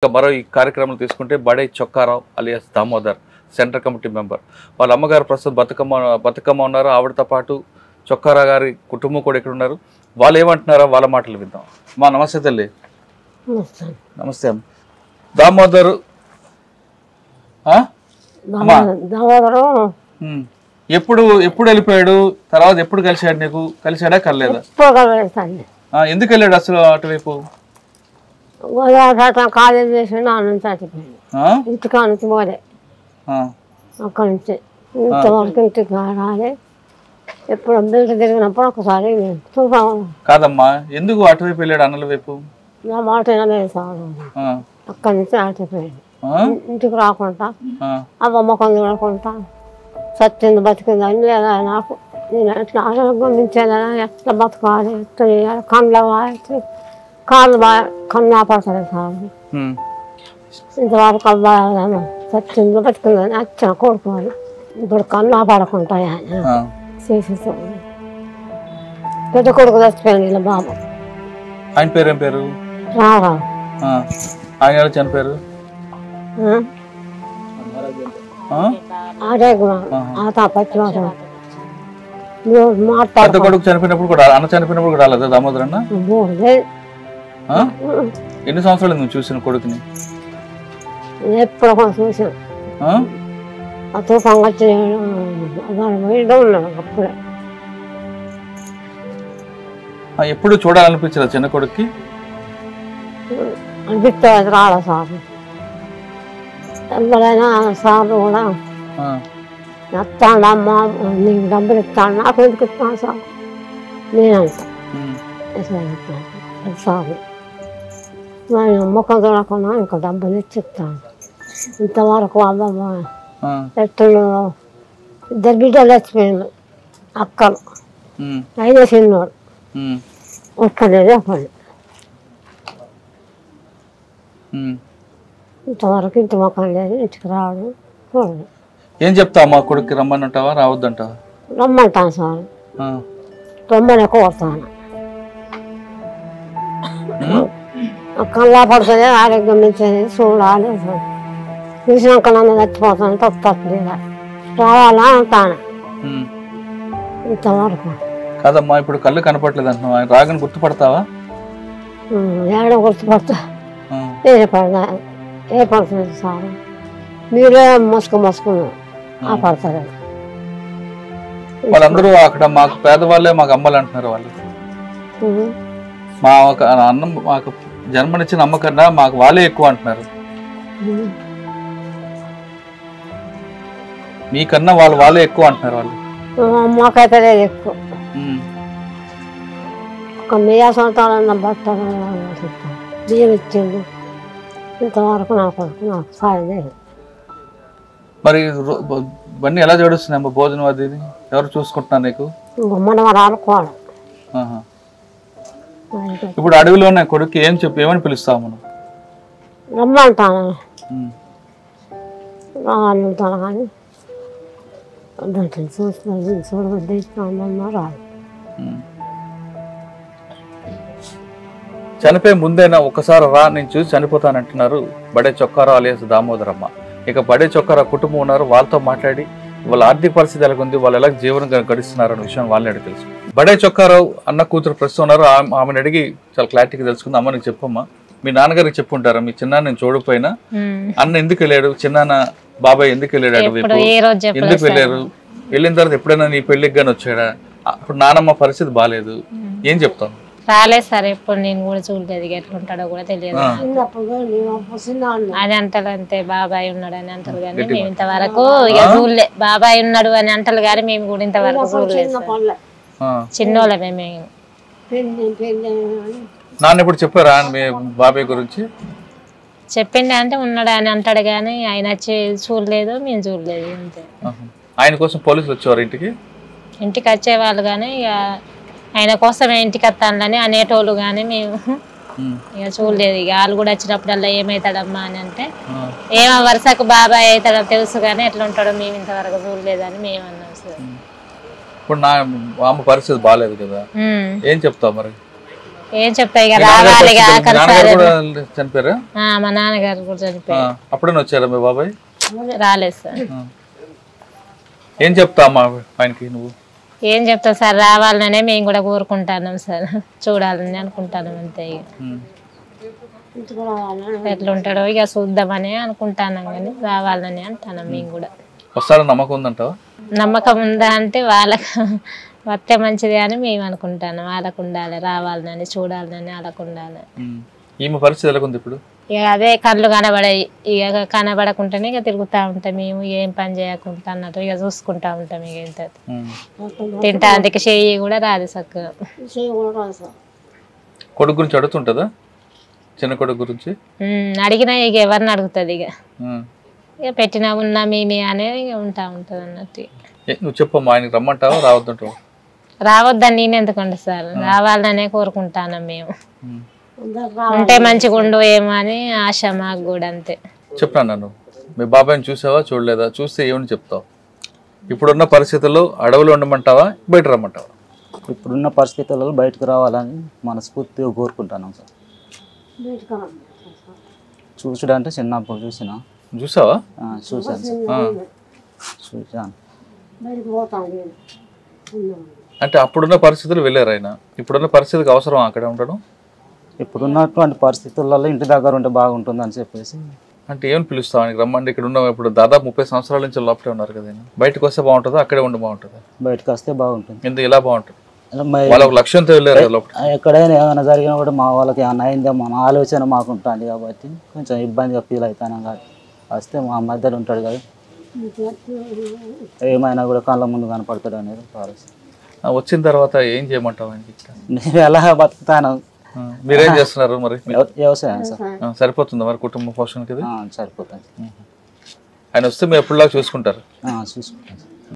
మరో ఈ కార్యక్రమం తీసుకుంటే బడే Chokka Rao alias Damodar central committee member. వాళ్ళ అమ్మగారు ప్రస్తుతం బతుకమ్మ ఉన్నారు. ఆవిడతో పాటు చొక్కారావు గారి కుటుంబం కూడా ఇక్కడ ఉన్నారు. వాళ్ళు ఏమంటున్నారో వాళ్ళ మాటలు విందాం. మా నమస్తే తల్లి. నమస్తే అమ్మ. దామోదరు ఎప్పుడు వెళ్ళిపోయాడు? తర్వాత ఎప్పుడు కలిశాడు? నీకు కలిశాడా కలలేదా? ఎందుకు వెళ్ళాడు అసలు అటువైపు? కాలేజ్ చేసిన ఇంటికా నుంచి పోలే, అక్కడి నుంచి ఇంతవరకు ఇంటికి రాలే. ఎప్పుడు అబ్బాయికి తిరిగినప్పుడు ఒకసారి కాదమ్మా, ఎందుకు అటువైపు వెళ్ళాడు? అన్నల వైపు నా మాట వినలేదు సార్. అక్కడి నుంచి ఆటిపోయాడు. ఇంటికి రాకుండా అవ్వమ్మ కొంత చూడకుండా సత్యంది బతికింది అని లేదా నాకు. నేను ఎట్లా ఆరోగ్యం ఎట్లా బతకాలి, ఎట్లా చేయాలి, కళ్ళు బాగా కాళ్ళు బాగా కన్ను ఆపడతాడు సార్. ఇంతవరకు అబ్బాయి సత్యంది బతికిందని వచ్చాను కోరుకోవాలి. ఇప్పుడు కన్ను ఆపడకుంటాయి చేసేసాడు. పెద్ద కొడుకు చచ్చిపోయాడు ఇలా బాబు. ఆయన పేరు ఏం పేరు? రారా ఆయన చనిపోయారు. పెద్ద కొడుకు చనిపోయినప్పుడు కూడా అన్న చనిపోయినప్పుడు కూడా రాలేదా దామోదర్ అన్న? ఎన్ని సంవత్సరాలు నువ్వు చూసిన కొడుకుని? ఎప్పుడు చూసాను. తూఫాన్ వచ్చి ఉన్నాడు అప్పుడే. ఎప్పుడు చూడాలనిపించదా చిన్న కొడుక్కి? అనిపిస్తుంది రాలా సార్. ఎవరైనా సార్లు కూడా ఇస్తాడమ్మా, నీకు డబ్బులు ఇస్తాను, నాకు ఎందుకు ఇస్తాను సార్ నేనంటా సార్. మరి ముఖం చూడకుండా ఇంకా డబ్బులు ఇచ్చిస్తాను. ఇంతవరకు అమ్మమ్మ ఎట్లు ఇద్దరు బిడ్డలు చచ్చిపోయిండు, అక్కలు. అయినా చిన్నోడు ఒక్కడే పని. ఇంతవరకు ఇంటి ముఖం లేదు, ఇంటికి రావడం చూడండి. ఏం చెప్తావు మా కొడుకు? రమ్మనంటావా రావద్దంటావా? రమ్మంటాను సార్, రమ్మనే కోరుతాను. కళ్ళా పడుతుంది, ఆరోగ్యం మంచిది చూడాలి. చూసినాక నన్ను చచ్చిపోతాను, తప్పట్లేదు రావాలా అంటాను. ఇంతవరకు కాదమ్మా, ఇప్పుడు కళ్ళు కనపడలేదు అంటున్నావు. ఆయన రాగానే గుర్తుపడతావా? ఏడ గుర్తుపడతా? ఏ పడుతుంది సార్, మీరే మసుకుని ఆ పడతారు. వాళ్ళందరూ అక్కడ మాకు పేదవాళ్ళే మాకు అమ్మలు అంటున్నారు. వాళ్ళు మా అన్నం మాకు జన్మనిచ్చిన అమ్మ కన్నా మాకు వాళ్ళే ఎక్కువ అంటున్నారు. మీకన్నా వాళ్ళే ఎక్కువ అంటున్నారు. వాళ్ళు మాకైతే లేదు ఎక్కువ. ఒక మేయా సంతాలన్న బట్టలు బియ్యం ఇచ్చిండు. ఇంతవరకు నాకు సాయం లేదు. మరి ఇవన్నీ ఎలా జడుస్తున్నాయి? భోజనం అది ఎవరు చూసుకుంటున్నారు నీకు? మనం అనుకోవాలి. ఇప్పుడు అడవిలో ఉన్న కొడుకు ఏమని పిలుస్తావు మనం? రమ్మంటాను, రావాలంటాను. కానీ చూడబద్దిస్తాను రాదు. చనిపోయే ముందైనా ఒకసారి రా, నేను చూసి చనిపోతానంటున్నారు బడే చొక్కారావు అలియాస్ దామోదరమ్మ. ఇక బడే చొక్కారావు కుటుంబం ఉన్నారు. వాళ్ళతో మాట్లాడి వాళ్ళ ఆర్థిక పరిస్థితి ఎలా ఉంది, వాళ్ళు ఎలా జీవనం గడిస్తున్నారు అన్న విషయం వాళ్ళని అడిగి తెలుసు. బడే చొక్కారావు అన్న కూతురు ప్రస్తుతం ఉన్నారు. ఆమెను అడిగి చాలా క్లారిటీగా తెలుసుకుంది. అమ్మ నీకు చెప్పమ్మా, మీ నాన్నగారికి చెప్పుంటారా మీ చిన్న నేను చూడకపోయినా అన్న ఎందుకు వెళ్ళాడు, చిన్నాన్న బాబాయ్ ఎందుకు వెళ్ళాడు, ఎందుకు వెళ్ళారు, వెళ్ళిన తర్వాత ఎప్పుడైనా నీ పెళ్లికి గాని వచ్చాడా? ఇప్పుడు నానమ్మ పరిస్థితి బాగాలేదు, ఏం చెప్తాను? రాలేదు సార్, ఎప్పుడు నేను కూడా చూడలేదు. ఎట్లుంటాడో కూడా తెలియదు. అది అంటారు అంతే, బాబాయ్ ఉన్నాడు అని అంటారు కానీ మేము ఇంతవరకు ఇక చూడలే. బాబాయ్ ఉన్నాడు అని అంటారు కానీ మేము కూడా ఇంతవరకు చూడలేదు. చిన్నోళ్ళమే మేము. నాన్న ఎప్పుడు చెప్పారా మీ బాబాయ్ గురించి? చెప్పిండే అంటే ఉన్నాడు అని అంటాడు కానీ ఆయన వచ్చి చూడలేదు, మేము చూడలేదు అంతే. ఆయన కోసం పోలీసులు వచ్చేవారు ఇంటికి వచ్చేవాళ్ళు కానీ ఇక ఆయన కోసమే ఇంటికి వస్తానని అనేటోళ్ళు కానీ మేము ఇక చూడలేదు. ఇక వాళ్ళు కూడా వచ్చినప్పుడల్లా ఏమవుతాడమ్మా అని అంటే ఏమో వరుసకు బాబాయ్ అవుతాడో తెలుసు కానీ ఎట్లా ఉంటాడో మేము ఇంతవరకు చూడలేదని మేము అన్నాం సార్. ఇప్పుడు నా అమ్మ పరిస్థితి బాగాలేదు కదా, ఏం చెప్తావు మరి? ఏం చెప్తా ఇక మీ నాన్నగారి రావాలి ఇక పరిస్థితి- మీ ఆఖరి నాన్నగారు సారి. కూడా చనిపోయారా? మా నాన్నగారు కూడా చనిపోయారు. అప్పుడే వచ్చారా మీ బాబాయ్? రాలేదు సార్. ఏం చెప్తా అమ్మా ఆయనకి నువ్వు? ఏం చెప్తా సార్, రావాలనే మేము కూడా కోరుకుంటున్నాం సార్, చూడాలని అనుకుంటాను అంతే. ఇక ఎట్లుంటాడో ఇక చూద్దామని అనుకుంటాను, కానీ రావాలని అంటాను మేము కూడా. వస్తారని నమ్మకం ఉందంటావా? నమ్మకం ఉందా అంటే వాళ్ళకు వస్తే మంచిది అని మేము అనుకుంటాను. వాళ్ళకు ఉండాలి, రావాలని, చూడాలని వాళ్ళకు ఉండాలి. ఈమె పరిస్థితి ఎలా ఉంది ఇప్పుడు? ఇక అదే కళ్ళు కనబడాయి, ఇక కనబడకుండానే ఇక తిరుగుతూ ఉంటాం మేము, ఏం పని చేయకుండా అన్నట్టు ఇక చూసుకుంటా ఉంటాం. ఇక ఇంత తింటానికి చెయ్యి కూడా రాదు చక్కగా. కొడుకు గురించి అడుగుతుంటదా? చిన్న కొడుకు గురించి అడిగినా ఇక ఎవరిని అడుగుతుంది, ఇక పెట్టినా ఉన్నా మేమే అనేది ఇక ఉంటా ఉంటుంది అన్నట్టు. నువ్వు చెప్పమ్మా, ఆయనకి రమ్మంటావా రావద్దంటావా? రావద్దని నేను ఎందుకంటే సార్, రావాలనే కోరుకుంటాను మేము. ఉంటే మంచిగా ఉండు ఏమో అని ఆశ మాకు కూడా, అంతే. చెప్పాను నన్ను, మీ బాబాయ్ని చూసావా చూడలేదా? చూస్తే ఏమని చెప్తావు? ఇప్పుడున్న పరిస్థితుల్లో అడవులు ఉండమంటావా, బయట రమ్మంటావా? ఇప్పుడున్న పరిస్థితులలో బయటకు రావాలని మనస్ఫూర్తిగా కోరుకుంటున్నాం సార్. చూసుడంటే చిన్నప్పుడు చూసావా? చూశాను చూశాను. అంటే అప్పుడున్న పరిస్థితులు వెళ్ళారు ఆయన, ఇప్పుడున్న పరిస్థితికి అవసరం అక్కడ ఉండడం? ఇప్పుడున్నటువంటి పరిస్థితులలో ఇంటి దగ్గర ఉంటే బాగుంటుంది అని చెప్పేసి. అంటే ఏమని పిలుస్తావు ఆయనకి రమ్మండి? ఇక్కడ ఉన్న ఇప్పుడు దాదాపు 30 సంవత్సరాల నుంచి లోపలే ఉన్నారు కదా, బయటకు వస్తే బాగుంటుందా, అక్కడే ఉండి బాగుంటుందా? బయటకు వస్తే బాగుంటుంది. ఎందుకు ఇలా బాగుంటుంది? వాళ్ళ ఒక లక్ష్యంతో వెళ్ళారు కదా లోపల. ఎక్కడైనా ఏమైనా జరిగినా కూడా మా వాళ్ళకి ఏమైనా అయిందే మన ఆలోచన మాకు ఉంటుంది కాబట్టి కొంచెం ఇబ్బందిగా ఫీల్ అవుతాను. కాదు వస్తే మా మధ్యలో ఉంటాడు కదా, ఏమైనా కూడా కళ్ళ ముందు కనపడతాడు అనేది ఆలోచన. వచ్చిన తర్వాత ఏం చేయమంటావు ఆయనకి? నేను ఎలా బతుకుతాను. మీరేం చేస్తున్నారు మరి? వ్యవసాయం సార్. సరిపోతుందా మరి కుటుంబ పోషణకి? సరిపోతుంది. ఆయన వస్తే మీరు ఎప్పుడులాగా చూసుకుంటారు? చూసుకుంటాను.